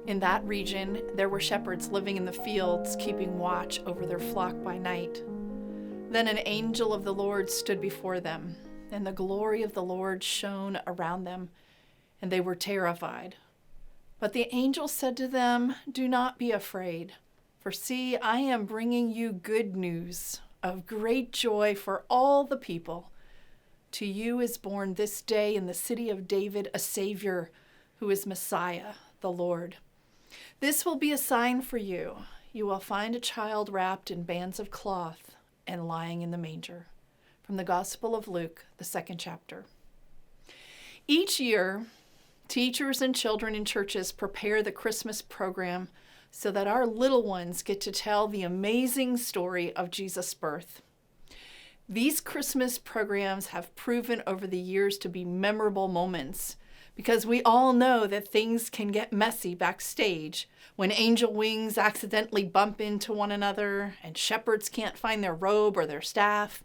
In that region, there were shepherds living in the fields, keeping watch over their flock by night. Then an angel of the Lord stood before them, and the glory of the Lord shone around them, and they were terrified. But the angel said to them, "Do not be afraid, for see, I am bringing you good news of great joy for all the people. To you is born this day in the city of David a Savior, who is Messiah, the Lord. This will be a sign for you. You will find a child wrapped in bands of cloth and lying in the manger." From the Gospel of Luke, the 2nd chapter. Each year, teachers and children in churches prepare the Christmas program so that our little ones get to tell the amazing story of Jesus' birth. These Christmas programs have proven over the years to be memorable moments, because we all know that things can get messy backstage when angel wings accidentally bump into one another and shepherds can't find their robe or their staff,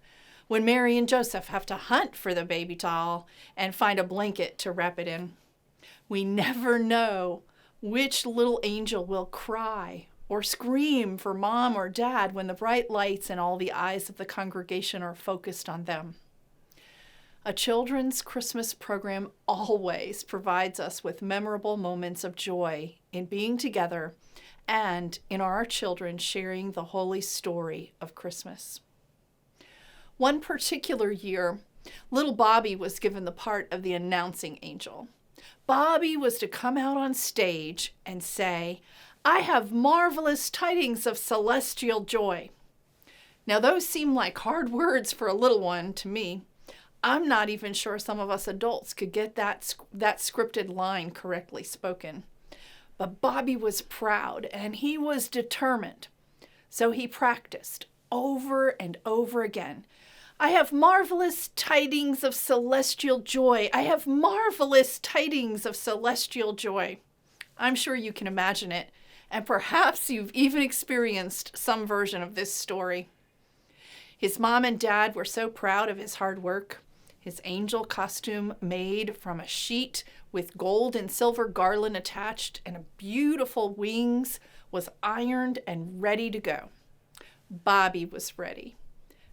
when Mary and Joseph have to hunt for the baby doll and find a blanket to wrap it in. We never know which little angel will cry or scream for mom or dad when the bright lights and all the eyes of the congregation are focused on them. A children's Christmas program always provides us with memorable moments of joy in being together and in our children sharing the holy story of Christmas. One particular year, little Bobby was given the part of the announcing angel. Bobby was to come out on stage and say, "I have marvelous tidings of celestial joy." Now, those seem like hard words for a little one to me. I'm not even sure some of us adults could get that scripted line correctly spoken. But Bobby was proud and he was determined. So he practiced over and over again. "I have marvelous tidings of celestial joy. I have marvelous tidings of celestial joy." I'm sure you can imagine it, and perhaps you've even experienced some version of this story. His mom and dad were so proud of his hard work. His angel costume made from a sheet with gold and silver garland attached and beautiful wings was ironed and ready to go. Bobby was ready.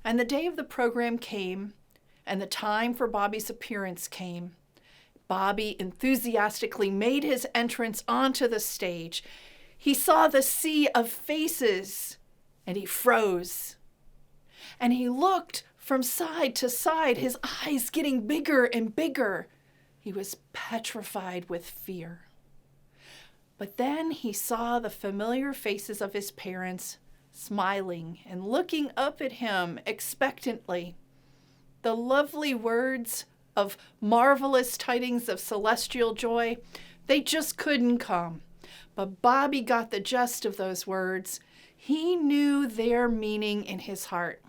And the day of the program came, and the time for Bobby's appearance came. Bobby enthusiastically made his entrance onto the stage. He saw the sea of faces, and he froze. And he looked from side to side, his eyes getting bigger and bigger. He was petrified with fear. But then he saw the familiar faces of his parents smiling and looking up at him expectantly. The lovely words of marvelous tidings of celestial joy, they just couldn't come. But Bobby got the gist of those words. He knew their meaning in his heart.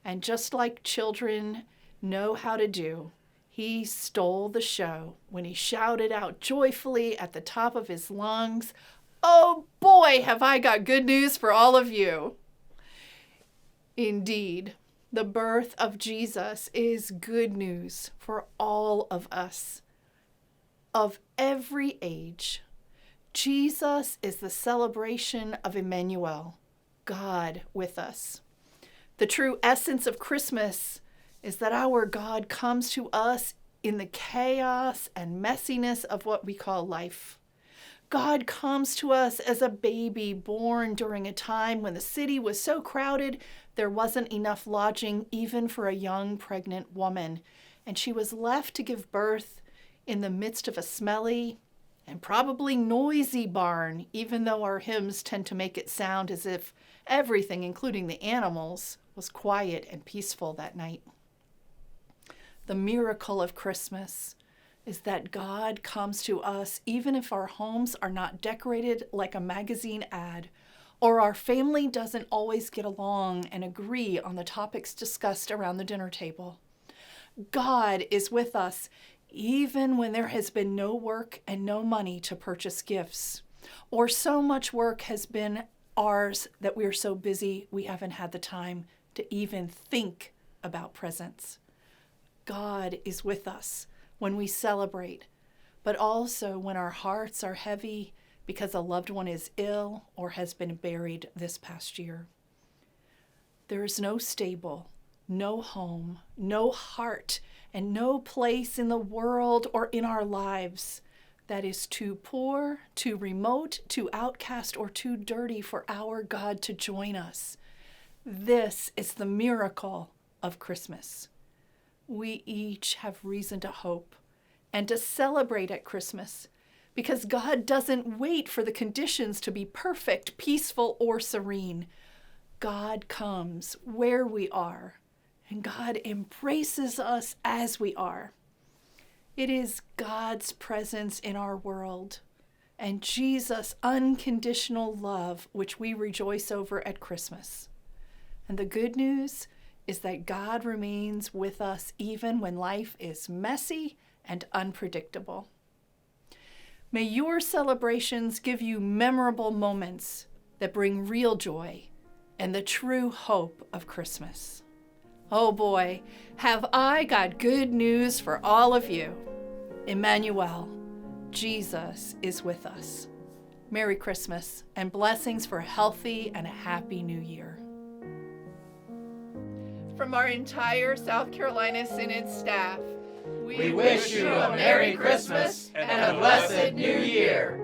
And just like children know how to do, he stole the show when he shouted out joyfully at the top of his lungs, "Oh boy, have I got good news for all of you." Indeed, the birth of Jesus is good news for all of us, of every age. Jesus is the celebration of Emmanuel, God with us. The true essence of Christmas is that our God comes to us in the chaos and messiness of what we call life. God comes to us as a baby born during a time when the city was so crowded there wasn't enough lodging even for a young pregnant woman, and she was left to give birth in the midst of a smelly and probably noisy barn, even though our hymns tend to make it sound as if everything, including the animals, was quiet and peaceful that night. The miracle of Christmas is that God comes to us even if our homes are not decorated like a magazine ad, or our family doesn't always get along and agree on the topics discussed around the dinner table. God is with us even when there has been no work and no money to purchase gifts, or so much work has been ours that we are so busy we haven't had the time to even think about presents. God is with us when we celebrate, but also when our hearts are heavy because a loved one is ill or has been buried this past year. There is no stable, no home, no heart, and no place in the world or in our lives that is too poor, too remote, too outcast, or too dirty for our God to join us. This is the miracle of Christmas. We each have reason to hope and to celebrate at Christmas because God doesn't wait for the conditions to be perfect, peaceful, or serene. God comes where we are, and God embraces us as we are. It is God's presence in our world and Jesus' unconditional love which we rejoice over at Christmas. And the good news is that God remains with us even when life is messy and unpredictable. May your celebrations give you memorable moments that bring real joy and the true hope of Christmas. Oh boy, have I got good news for all of you. Emmanuel, Jesus is with us. Merry Christmas and blessings for a healthy and a happy new year. From our entire South Carolina Synod staff, we wish you a Merry Christmas and a blessed New Year.